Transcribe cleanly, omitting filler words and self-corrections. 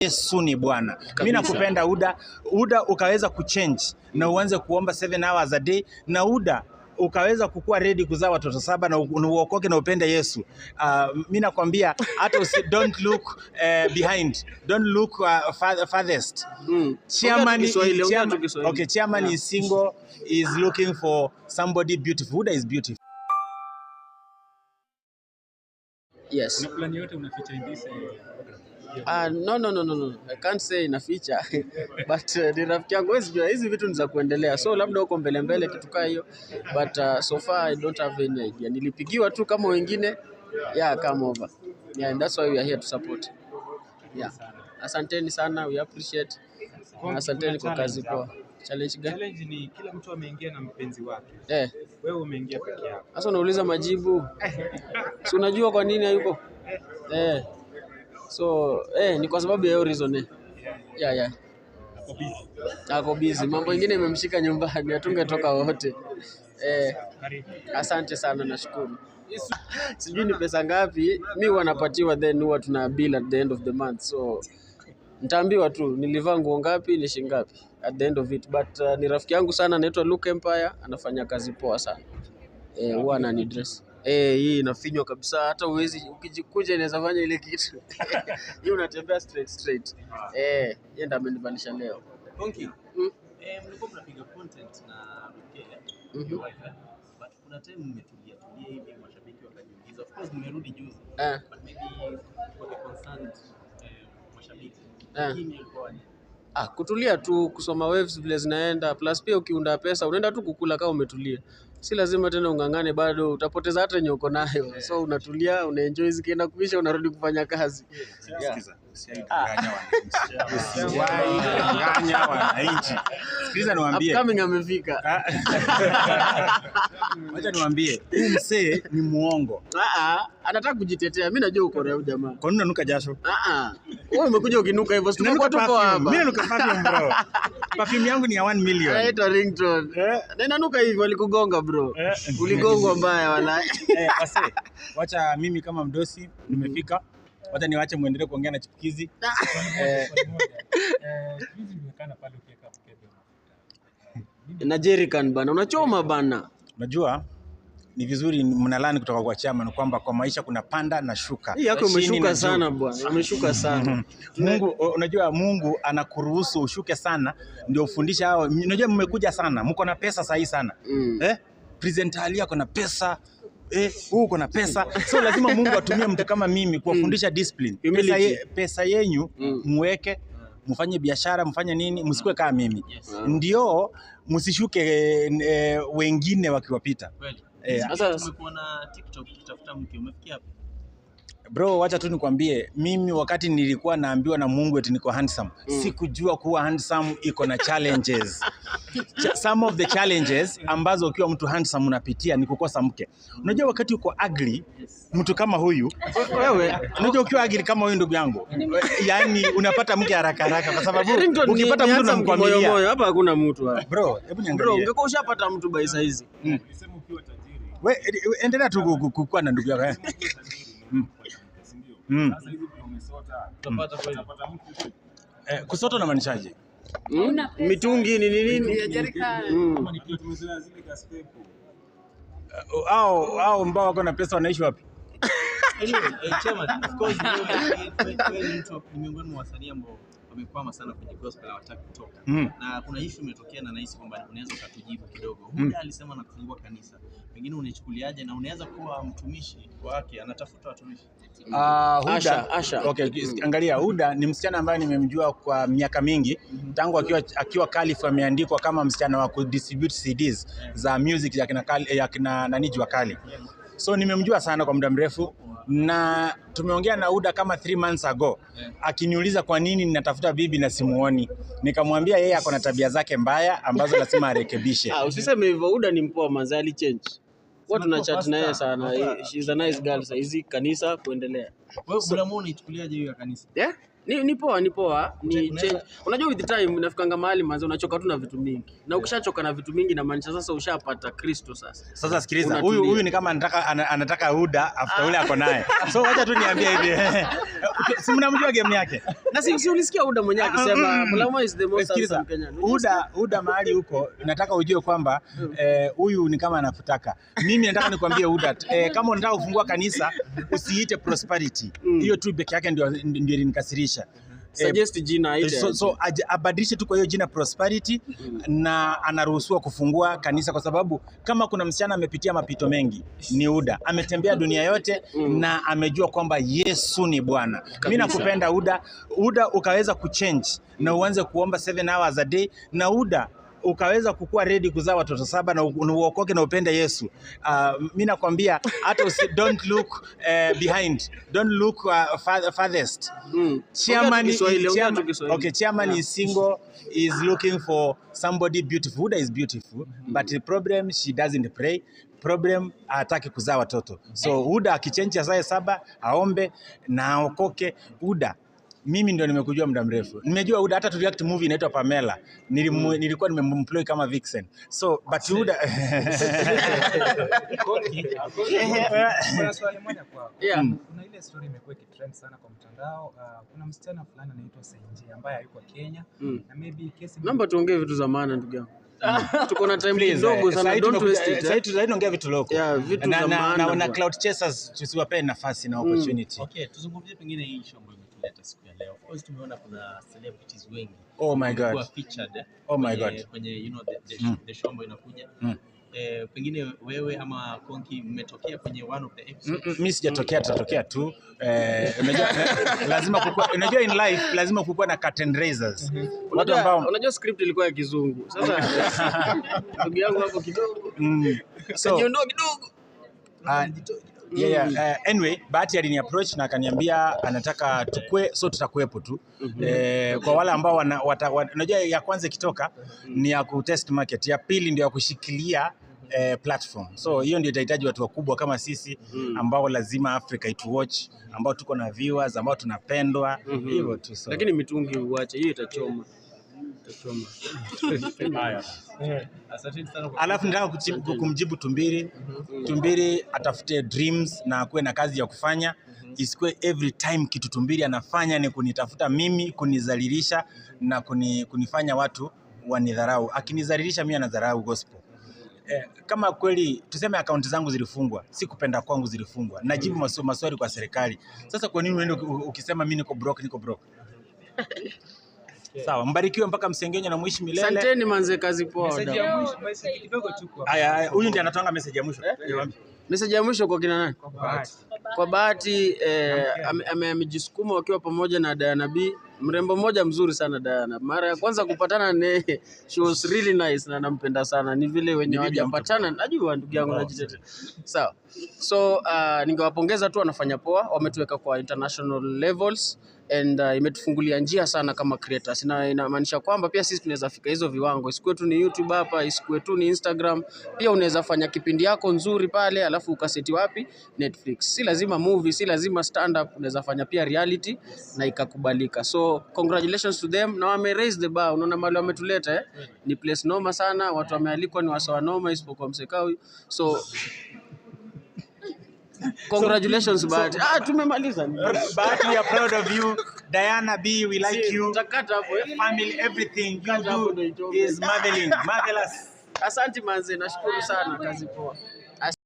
Yesu ni Bwana. Mimi nakupenda Uda ukaweza kuchange na uanze kuomba 7 hours a day na Uda ukaweza kukua ready kuzaa watoto 7 na uokoke na upende Yesu. Mimi nakwambia hata don't look behind. Don't look farthest. Chairman is single, is looking for somebody beautiful. Uda is beautiful. Yes. Una plan yote unaficha in this No. I can't say ina feature. But ni rafiki yangu hizi vitu ni za kuendelea. So labda huko mbele kitu kama hiyo. But so far I don't have any idea. Nilipigiwa tu kama wengine. Yeah, come over. Yeah, and that's why we are here to support. Yeah. Asanteni sana, we appreciate. Asanteni kwa kazi poa. Challenge gani? Challenge ni kila mtu ameingia na mpenzi wake. Wewe umeingia peke yako. Sasa unauliza majibu. Si unajua kwa nini hayuko? So, ni kwa sababu ya hiyo reason. Yeah. Ako busy. Mambo mengine imemshika nyumbani, hatungetoka wote. Asante sana, nashukuru. Sijui ni pesa ngapi, mimi wanapatiwa then huwa tuna bill at the end of the month. So, nitaambiwa tu nilivaa nguo ngapi, ni shilingi ngapi at the end of it. But ni rafiki yangu sana, anaitwa Luke Empire, anafanya kazi poa sana. Huwa anani dress. Hii inafinywa kabisa, hata uwezi ukijikuja inaweza fanya ile kitu. Hii unatembea straight. Yeye ndo amenibalisha leo. Konki. Mlikuwa mnapiga content na Luke. But kuna time mmetulia hivi mashabiki wakajiuliza. Of course mmerudi juzi. But maybe for the concerned mashabiki. Lakini ilikuwa kutulia tu, kusoma waves vile zinaenda, plus pia ukiunda pesa unaenda tu kukula kama umetulia. Si lazima tena ungangane, bado utapoteza hata yenye uko nayo. So unatulia, unaenjoy, zikienda kuisha unarudi kufanya kazi. Usidanganya wananchi. Sikiliza niwaambie. Upcoming amefika. Acha niwaambie, huyu msee ni muongo. Anataka kujitetea. Mimi najua uko na jamaa. Kwa nini unanuka jasho? Wewe umekuja ukinuka hivyo, sitakuwa tupo hapa. Mimi nanuka perfume bro. Perfume yangu ni ya 1 million. Naitwa ringtone. Na inanuka hivyo, alikugonga bro. Uligongwa mbaya wala. Wacha mimi kama mdosi nimefika. Wacha niwache muendelee kuongea na chipukizi. Hizi nimekana pale ukiweka mkebe. Na jerrycan bana, unachoma bana. Unajua ni vizuri mnalani kutoka kwa chama kwamba kwa maisha kuna panda na shuka. Hii yako umeshuka sana bwana, umeshuka sana. Unajua Mungu anakuruhusu ushuke sana ndio ufundisha hao. Unajua mmekuja sana, mko na pesa sahihi sana. Presenter Ali ako na pesa. Uko na pesa. So lazima Mungu atumie mtu kama mimi kuwafundisha discipline. Pesa yenyu muweke, mfanye biashara, mfanye nini, msikue kama mimi. Ndio msishuke wengine wakiwapita. Kweli. Sasa tumekuwa na TikTok tutafuta mke, umefikia hapo? Bro, wacha tu nikwambie, mimi wakati nilikuwa naambiwa na Mungu eti niko handsome, sikujua kuwa handsome iko na challenges. Some of the challenges ambazo ukiwa mtu handsome unapitia ni kukosa mke. Unajua wakati uko ugly, mtu kama huyu, wewe, unajua ukiwa ugly kama huyu ndugu yangu, yani unapata mke haraka kwa sababu ukipata mtu unamkwamilia. Moyo hapa hakuna mtu hapa. Bro, hebu niangalie. Bro, ungekuwa ushapata mtu by saa hizi. Nilisema ukiwa tajiri. Wewe endelea tu kukua na ndugu yako. Sasa hivi umesota. Utapata mtu. Kusota na maanishaje? Mitungi ni nini? Kama nikiwa tumezoea zile gaspepo. Au ambao wako na pesa wanaishi wapi? Chairman, of course wewe mtu miongoni mwa wasanii ambao wamekwama sana kwenye gospel hawataka kutoka. Na kuna issue imetokea na nahisi kwamba unaweza ukatujibu kidogo. Huda alisema na kufungua kanisa. Pengine unachukuliaje na unaweza kuwa mtumishi wake, anatafuta watumishi? Asha. Okay, angalia, Huda ni msichana ambaye nimemjua kwa miaka mingi. Tangu akiwa Kalifu ameandikwa kama msichana wa kudistribute CDs za music ya kina Naniji wa Kali. So nimemjua sana kwa muda mrefu na tumeongea na Huda kama 3 months ago. Akiniuliza kwa nini ninatafuta bibi na simuoni. Nikamwambia yeye ako na tabia zake mbaya ambazo lazima arekebishe. Usiseme hivyo, Huda ni mpoa mazali change. Watu na chat na yeye sana. She's a nice girl. Hizi kanisa kuendelea. Wewe unamuona ichukuliaje hiyo ya kanisa? Ni poa ni change. Unajua with the time unafikanga mahali manze unachoka tu na vitu mingi. Na ukishachoka na vitu mingi na maanisha sasa ushapata Kristo sasa. Sasa sikiliza, huyu ni kama anataka UDA after ule ako naye. So wacha tu niambie hivi. Si mnamjua game yake. Na si ulisikia UDA mwenyewe akisema Mulama is the most handsome Kenyan. UDA mahali huko nataka ujue kwamba huyu ni kama anakutaka. Mimi nataka nikwambie UDA, kama unataka kufungua kanisa usiite Prosperity. Hiyo tu peke yake ndio ilikasirisha. Suggest jina ile. So abadilishe tu kwa hiyo jina Prosperity na anaruhusiwa kufungua kanisa kwa sababu kama kuna msichana amepitia mapito mengi ni UDA. Ametembea dunia yote na amejua kwamba Yesu ni Bwana. Mimi nakupenda UDA ukaweza kuchange na uanze kuomba 7 hours a day na UDA ukaweza kukua ready kuzaa watoto 7 na uokoke na upende Yesu. Mimi nakwambia hata don't look behind, don't look farthest. Chairman is single, is looking for somebody beautiful. UDA is beautiful, but the problem she doesn't pray. Problem hataki kuzaa watoto. So UDA akichange azae 7 aombe na aokoke. UDA mimi ndio nimekujua muda mrefu. Nimejua UDA hata tu react movie inaitwa Pamela. Nilikuwa nimemploy kama vixen. So but UDA Kuna swali moja kwako. Kuna ile story imekuwa ikitrend sana kwa mtandao. Kuna msichana fulani anaitwa Senji ambaye yuko Kenya na maybe kesi. Naomba tuongee vitu za maana ndugu yangu. Tuko na time kidogo sana, don't waste it. Sasa tunaongea vitu loko. Vitu za maana na cloud chasers tusiwape nafasi na opportunity. Okay, tuzungumzie pengine hii issue ambayo imetuleta siku ya leo. Of course tumeona kuna celebrities wengi. Oh my God. Who featured. Oh my God. Kwenye the show ambayo inakuja. Pengine wewe ama Konki mmetokia kwenye one of the episodes. Mimi sijatokea, tutatokea tu. Unajua lazima kukua, unajua in life lazima kukua na curtain raisers. Watu ambao unajua script ilikuwa ya kizungu. Sasa ndugu yangu hapo kidogo. So niondoe kidogo. Anyway, Bahati alini approach na akaniambia anataka tukue, so tutakuepo tu. Kwa wale ambao unajua ya kwanza ikitoka ni ya kutest market, ya pili ndio ya kushikilia platform. So hiyo ndio itahitaji watu wakubwa kama sisi ambao lazima Africa itu watch, ambao tuko na viewers, ambao tunapendwa hivyo tu. So lakini mitungi uache, hiyo itachoma. Haya. Asante sana. Alafu nataka kumjibu Tumbiri. Tumbiri atafute dreams na akuwe na kazi ya kufanya. Isikwe every time kitu Tumbiri anafanya ni kunitafuta mimi, kunizalilisha na kunifanya watu wanidharau. Akinizalilisha mimi anadharau gospel. Kama kweli tuseme akaunti zangu zilifungwa, si kupenda kwangu zilifungwa. Najibu maswali kwa serikali. Sasa kwa nini uende ukisema mimi niko broke? Sawa, mbarikiwe mpaka msengenyo na muishi milele. Asanteni manze, kazi poa. Message kidogo tu kwa. Haya, huyu ndiye anatoanga message ya mwisho. Message ya mwisho kwa kina nani? Kwa Bahati amejisukuma wakiwa pamoja na Diana B. Mrembo mmoja mzuri sana Diana. Mara ya kwanza kupatana naye, she was really nice na nampenda sana. Ni vile wenye hawajapatana, najua ndugu yangu najitetea. Sawa. So ningewapongeza tu, wanafanya poa, wametuweka kwa international levels and imetufungulia njia sana kama creators. Inamaanisha kwamba pia sisi tunaweza fika hizo viwango. Isikuwe tu ni YouTube hapa, isikuwe tu ni Instagram. Pia unaweza fanya kipindi yako nzuri pale, alafu ukaseti wapi? Netflix. Si lazima movie, si lazima stand up, unaweza fanya pia reality na ikakubalika. So congratulations to them. Na wame raise the bar. Unaona mahali wametuleta ni place noma sana. Watu wamealikwa ni wasawa noma isipokuwa Msekau. So congratulations Bahati. Tumemaliza. Bahati, we are proud of you. Diana B, we like you. Utakata hapo Family, everything you do is marvelous. Asante manze, nashukuru sana, kazi poa.